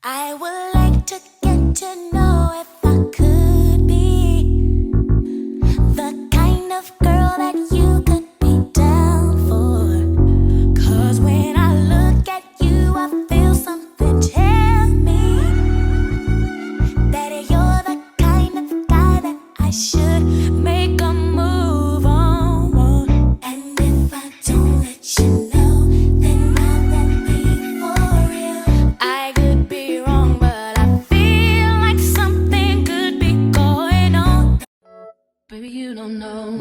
I would like to get to know if I could be the kind of girl that you could be down for. 'Cause when I look at you, I feel something tell me that you're the kind of guy that I should make a move on. And if I don't let you know, then I won't be for real. I could be wrong, but I feel like something could be going on. Baby, you don't know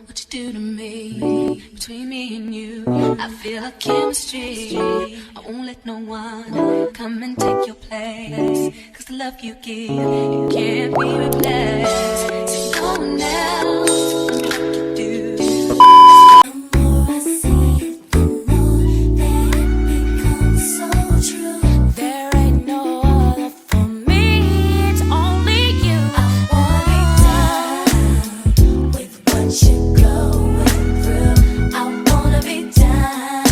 what you do to me. Between me and you, I feel a chemistry. I won't let no one come and take your place. 'Cause the love you give, it can't be replaced. So no one else can do what you do. The more I see it, the more that it becomes so true. There ain't no other for me, it's only you. I wanna be down with what you're going through. I wanna be down.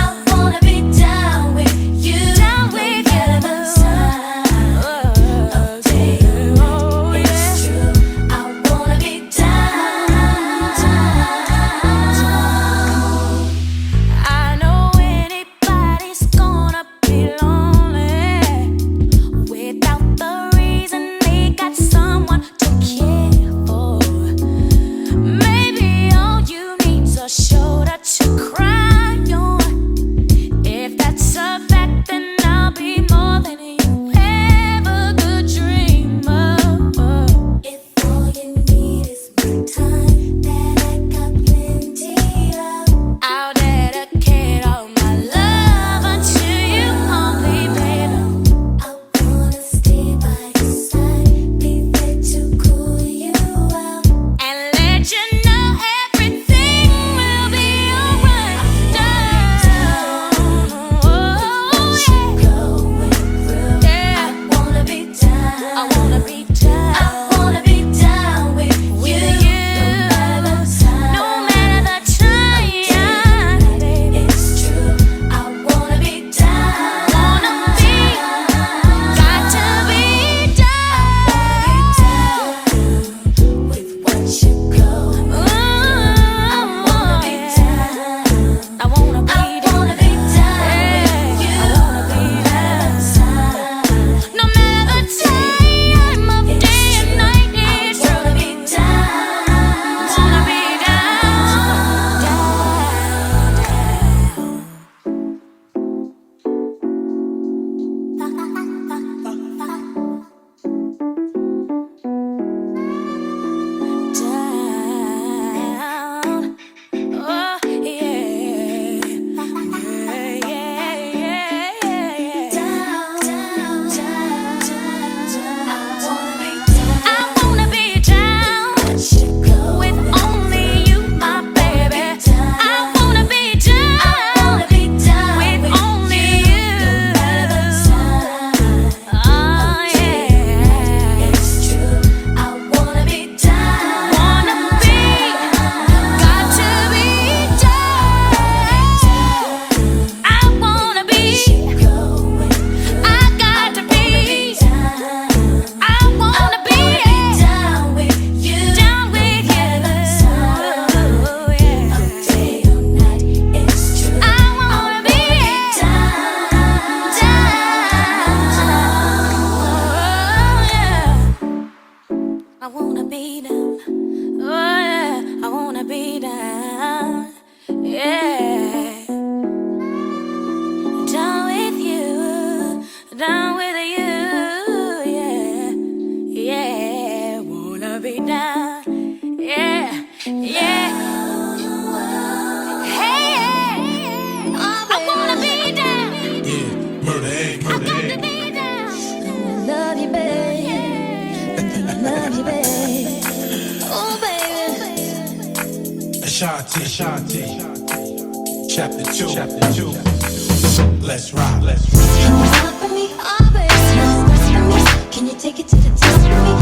I wanna be down with you. Down with you. Of day or night, it's true. I wanna be down. I know anybody's gonna be lonely without the reason they got someone to care for. Maybe all you need's a shoulder to cry on. If that's a fact, then I'll be more than you ever could dream of. If all you need is my time, then I got plenty of. I'll dedicate all my love until you only, baby. I wanna stay by your side, be there to cool you out, and let you know everything will be alright. Down, what you going through. Yeah, I wanna be down. I wanna be down. I wanna be down with you. No matter the time, it's true. I wanna be down. Wanna be, got to be down with what you go. I wanna be down. I wanna be down with you. I wanna be down. No matter the time of day and night, it's true. Wanna be down. Wanna be down. Down. Oh, yeah. I wanna be down with only you, my baby. I wanna be down with only you. Oh, yeah. It's true. I wanna be down. Wanna be, got to be down. I wanna be, I got to be, I wanna be down with you. Down with you. Yeah. Of day or night, it's true. I wanna be down. I wanna be down. Oh yeah, I wanna be down. Yeah. Down with you. Down with you. Yeah. Yeah. Wanna be down. Yeah. Yeah. Hey. I wanna be down. Yeah, murder egg, I murder got to egg. be down. Love you, babe. Love you, babe. Oh, baby. Ashanti, Ashanti. Chapter 2. Let's rock, let's rock. Can you stop for me? Oh, baby. What's for me? Can you take it to the test for me?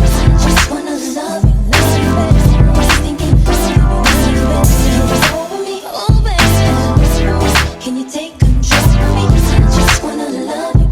Just wanna love you, baby. What's you thinking? What's you over me? Oh, baby. Can you take control for me? Just wanna love you,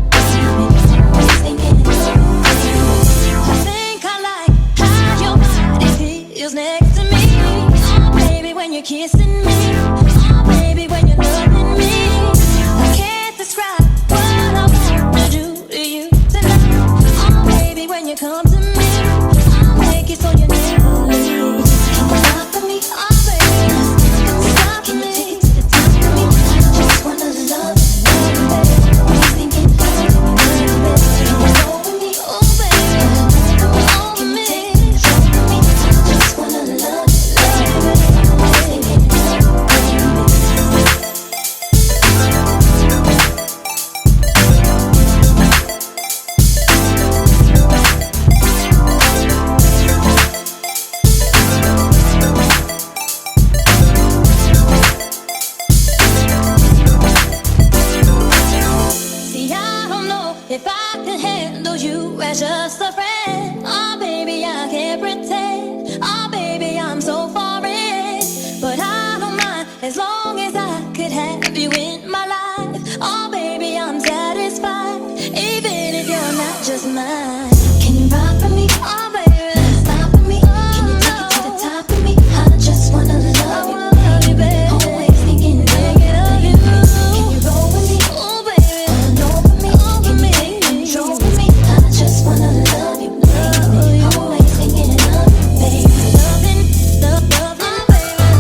if I could handle you as just a friend. Oh, baby, I can't pretend. Oh, baby, I'm so foreign. But I don't mind as long as I could have you in my life. Oh, baby, I'm satisfied, even if you're not just mine. Can you rock for me? Oh, baby, stop for me. Can you take it to the top of me? I just wanna love you, baby. Always thinking of you. Can you roll with me? Oh, baby, know for me. Can you take control of me? I just wanna love you, baby. Always thinking of you, baby. Loving, love, oh, baby.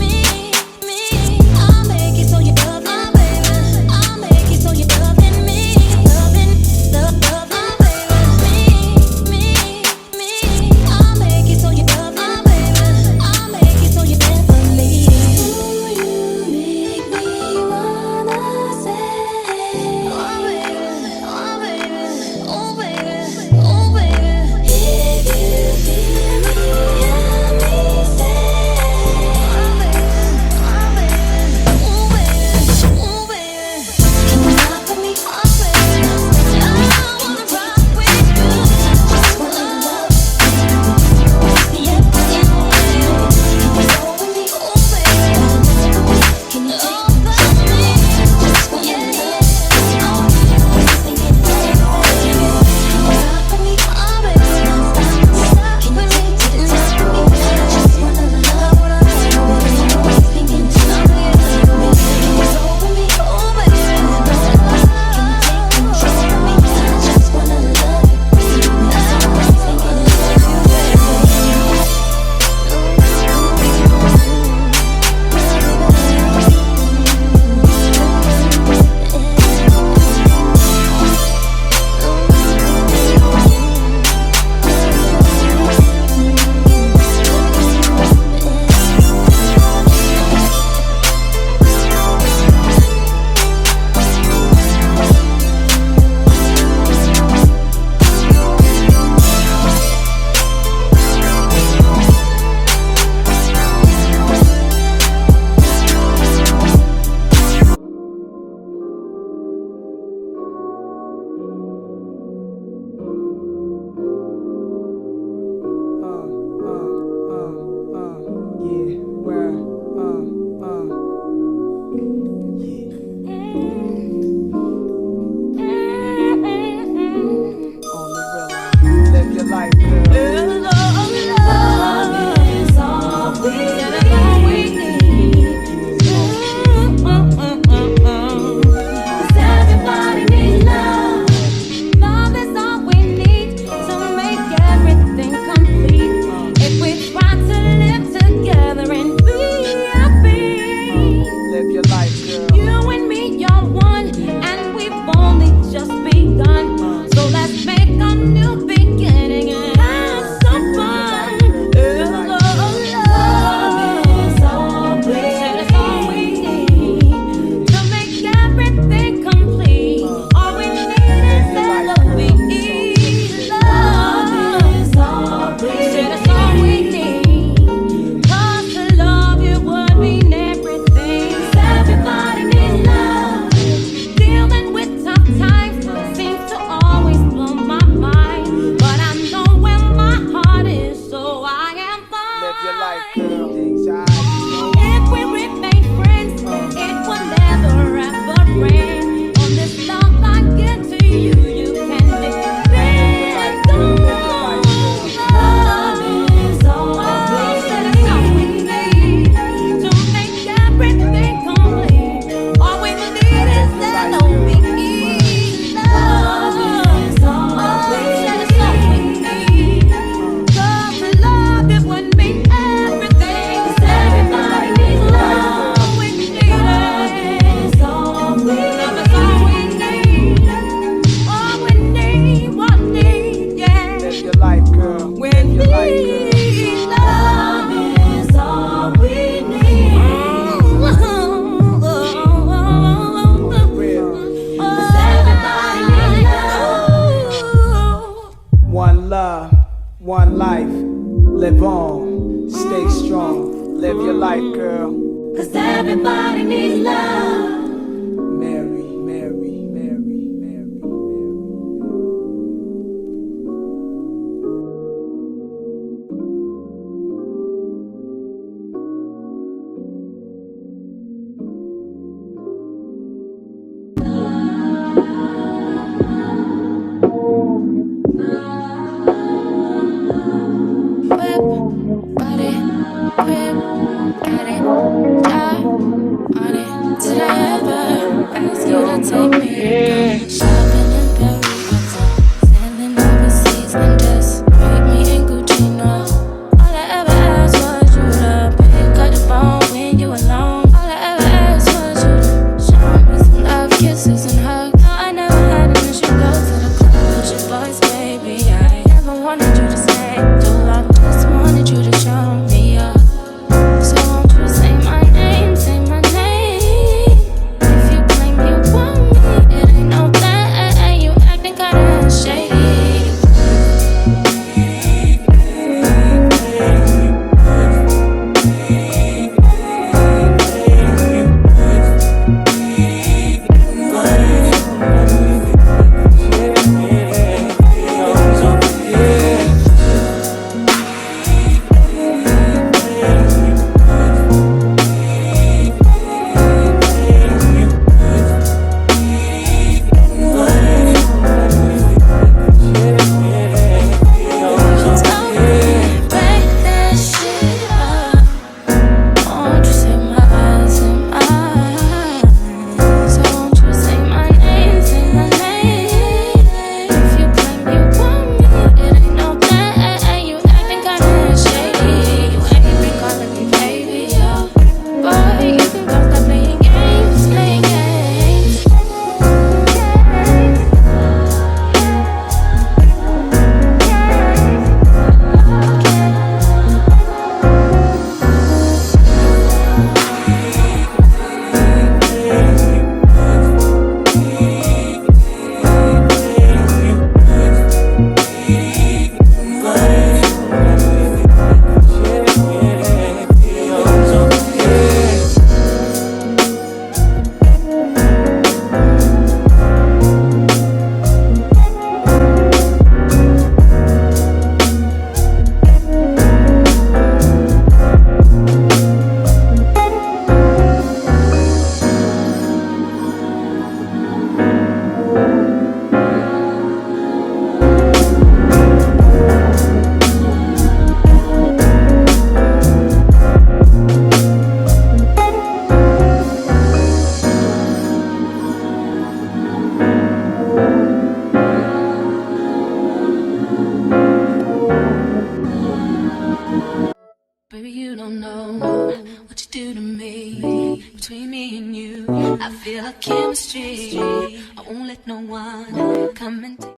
Me. I'll make it so you love me, baby. I'll make it so you loving me. Loving, love, oh, baby. Me. I'll make it so you love me, baby. I'll make it so you never leave. Ooh, you make me wanna say, oh baby, oh baby, oh baby, oh baby. If you feel me, hear me say, oh baby, oh baby, oh baby. Can you rock for me, oh baby? I wanna rock with you. Just wanna love you, yeah, yeah. Can you roll with me, oh baby? Can you take control of me? Just wanna love you, always thinking of you. Can you rock for me, oh baby? Can you take to the top of me? Just wanna love you, always thinking of you. Can you roll with me, oh baby? Can you take control of me? I just wanna love you, always thinking of Live your life, girl. love is all we need. 'Cause everybody needs love. Love is all we need to make everything complete. If we try to live together and be happy, Live your life, girl. you and me, you're one, and we've only just begun. So let's make a new beginning and have some fun. Love is all we need to make everything complete. All we need is L-O-V-E. Love is all we need. 'Cause to love you would mean everything. 'Cause everybody needs love. Dealing with tough times seems to always blow my mind. But I know where my heart is, so I am fine. Live your life, girl. Anxiety. If we remain friends, it will never ever end. On this love I give to you, you can depend on. Love is all we need to make everything complete. All we need is L-O-V-E. Love is all we need. 'Cause to love it would mean everything. 'Cause everybody needs love. We need it. Love is all we need. All we need, yeah. Live your life, girl. We Live your life, girl. need love is all we need. Real. 'Cause everybody needs love. One love, one life. Live on. Stay strong. Live your life, girl. 'Cause everybody needs love. Mary, Mary, Mary, Mary. know what you do to me. Between me and you, I feel a chemistry. I won't let no one come and take